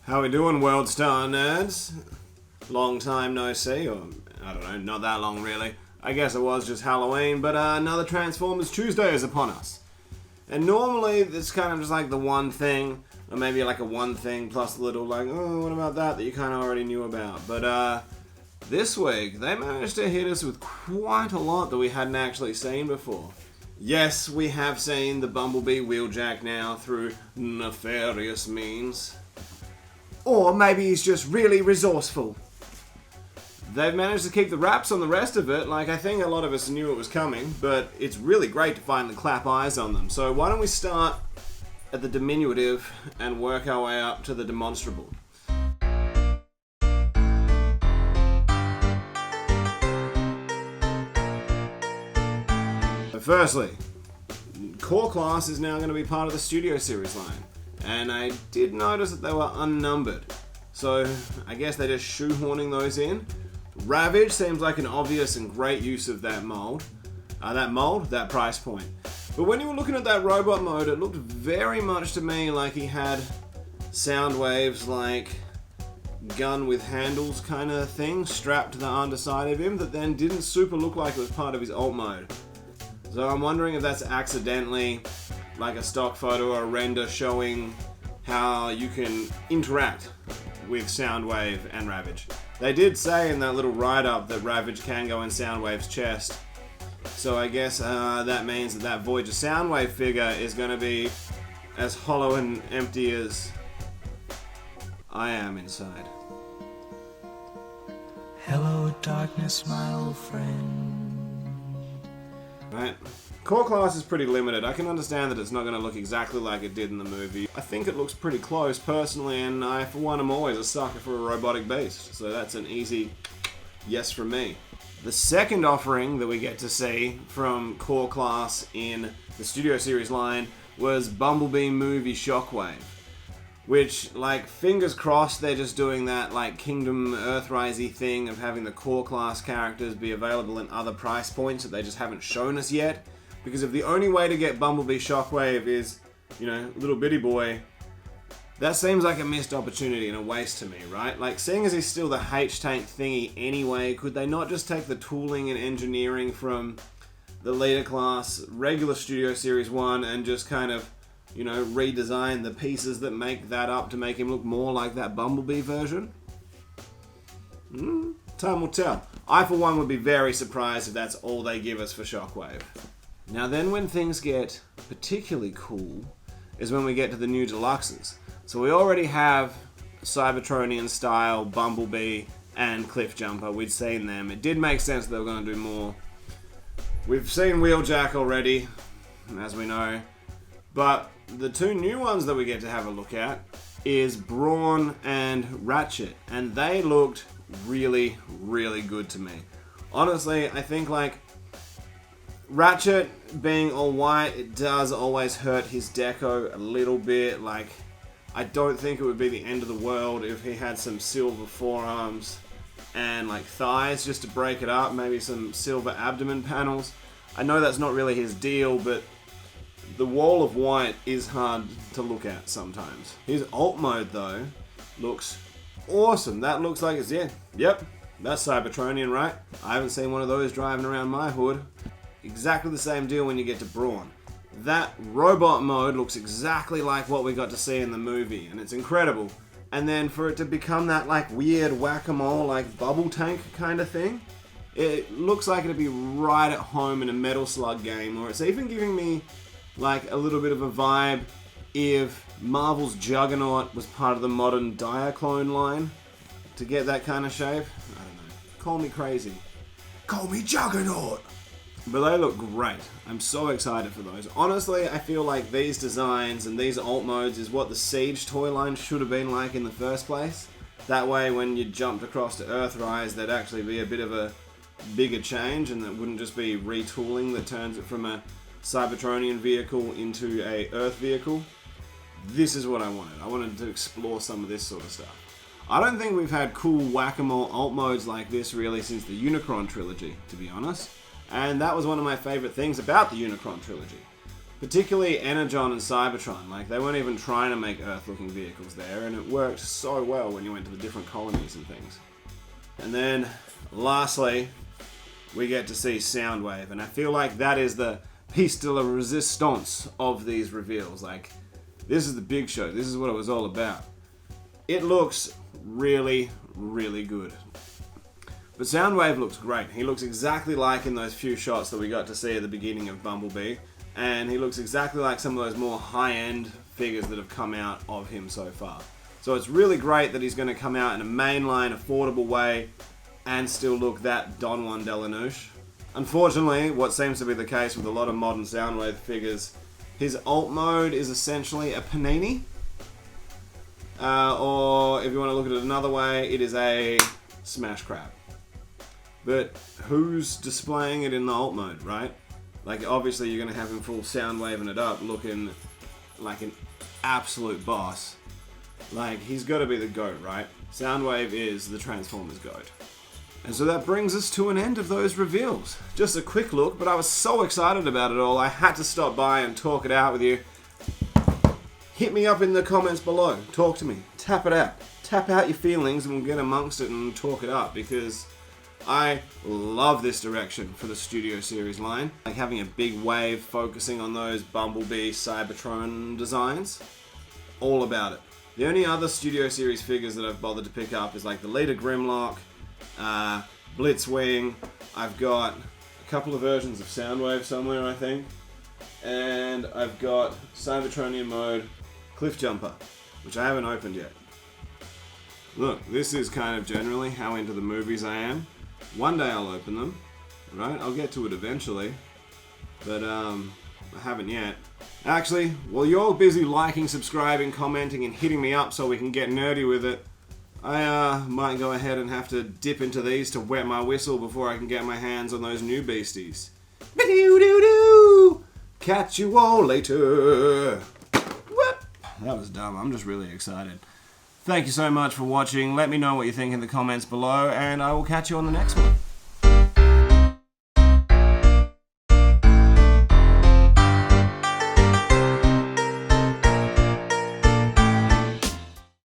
How we doing, World Star nerds? Long time no see, or I don't know, not that long really. I guess it was just Halloween, but another Transformers Tuesday is upon us. And normally it's kind of just like the one thing, or maybe like a one thing plus a little like, oh, what about that you kind of already knew about. But this week they managed to hit us with quite a lot that we hadn't actually seen before. Yes, we have seen the Bumblebee Wheeljack now through nefarious means. Or maybe he's just really resourceful. They've managed to keep the wraps on the rest of it, like I think a lot of us knew it was coming, but it's really great to finally clap eyes on them. So why don't we start at the diminutive and work our way up to the demonstrable. So firstly, Core Class is now going to be part of the Studio Series line. And I did notice that they were unnumbered. So I guess they're just shoehorning those in. RAVAGE seems like an obvious and great use of that mold. That price point. But when you were looking at that robot mode, it looked very much to me like he had SOUNDWAVE's like gun with handles kind of thing strapped to the underside of him that then didn't super look like it was part of his alt mode. So I'm wondering if that's accidentally like a stock photo or a render showing how you can interact with SOUNDWAVE and RAVAGE. They did say in that little write-up that RAVAGE can go in SOUNDWAVE's chest. So I guess that means that Voyager SOUNDWAVE figure is going to be as hollow and empty as I am inside. Hello darkness, my old friend. Right. Core Class is pretty limited. I can understand that it's not going to look exactly like it did in the movie. I think it looks pretty close personally, and I for one am always a sucker for a robotic beast, so that's an easy yes from me. The second offering that we get to see from Core Class in the Studio Series line was Bumblebee movie SHOCKWAVE, which, like, fingers crossed they're just doing that like Kingdom Earthrise-y thing of having the Core Class characters be available in other price points that they just haven't shown us yet. Because if the only way to get Bumblebee SHOCKWAVE is, you know, little bitty boy, that seems like a missed opportunity and a waste to me, right? Like, seeing as he's still the H-Tank thingy anyway, could they not just take the tooling and engineering from the later class regular Studio Series 1 and just kind of, you know, redesign the pieces that make that up to make him look more like that Bumblebee version? Time will tell. I, for one, would be very surprised if that's all they give us for SHOCKWAVE. Now then, when things get particularly cool is when we get to the new deluxes. So we already have Cybertronian style Bumblebee and Cliffjumper. We'd seen them. It did make sense they were going to do more. We've seen WHEELJACK already, as we know. But the two new ones that we get to have a look at is BRAWN and RATCHET. And they looked really, really good to me. Honestly, I think like Ratchet being all white, it does always hurt his deco a little bit. Like, I don't think it would be the end of the world if he had some silver forearms and like thighs just to break it up, maybe some silver abdomen panels. I know that's not really his deal, but the wall of white is hard to look at sometimes. His alt mode though looks awesome. That looks like it's, yep, that's Cybertronian, right? I haven't seen one of those driving around my hood. Exactly the same deal when you get to BRAWN. That robot mode looks exactly like what we got to see in the movie, and it's incredible. And then for it to become that like weird whack-a-mole like bubble tank kind of thing, it looks like it'd be right at home in a Metal Slug game, or it's even giving me like a little bit of a vibe if Marvel's Juggernaut was part of the modern Diaclone line to get that kind of shape. I don't know. Call me crazy. Call me Juggernaut! But they look great. I'm so excited for those. Honestly, I feel like these designs and these alt modes is what the Siege toy line should have been like in the first place. That way, when you jumped across to Earthrise, there'd actually be a bit of a bigger change, and it wouldn't just be retooling that turns it from a Cybertronian vehicle into a Earth vehicle. This is what I wanted. I wanted to explore some of this sort of stuff. I don't think we've had cool whack-a-mole alt modes like this really since the Unicron trilogy, to be honest. And that was one of my favorite things about the Unicron trilogy. Particularly Energon and Cybertron. Like, they weren't even trying to make Earth-looking vehicles there, and it worked so well when you went to the different colonies and things. And then, lastly, we get to see SOUNDWAVE, and I feel like that is the piece de la resistance of these reveals. Like, this is the big show. This is what it was all about. It looks really, really good. But SOUNDWAVE looks great. He looks exactly like in those few shots that we got to see at the beginning of Bumblebee. And he looks exactly like some of those more high-end figures that have come out of him so far. So it's really great that he's going to come out in a mainline, affordable way and still look that Don Juan Delanouche. Unfortunately, what seems to be the case with a lot of modern SOUNDWAVE figures, his alt mode is essentially a panini. Or if you want to look at it another way, it is a smash crab. But who's displaying it in the alt mode, right? Like, obviously you're going to have him full SOUNDWAVing it up, looking like an absolute boss. Like, he's got to be the GOAT, right? SOUNDWAVE is the Transformers GOAT. And so that brings us to an end of those reveals. Just a quick look, but I was so excited about it all, I had to stop by and talk it out with you. Hit me up in the comments below. Talk to me. Tap it out. Tap out your feelings and we'll get amongst it and talk it up, because I love this direction for the Studio Series line. Like having a big wave focusing on those Bumblebee Cybertron designs. All about it. The only other Studio Series figures that I've bothered to pick up is like the Leader Grimlock, Blitzwing. I've got a couple of versions of SOUNDWAVE somewhere, I think. And I've got Cybertronian mode Cliff Jumper, which I haven't opened yet. Look, this is kind of generally how into the movies I am. One day I'll open them, right? I'll get to it eventually, but I haven't yet. Actually, while you're all busy liking, subscribing, commenting, and hitting me up so we can get nerdy with it, I might go ahead and have to dip into these to wet my whistle before I can get my hands on those new beasties. Ba-doo-doo-doo! Catch you all later. Whoop. That was dumb. I'm just really excited. Thank you so much for watching. Let me know what you think in the comments below, and I will catch you on the next one.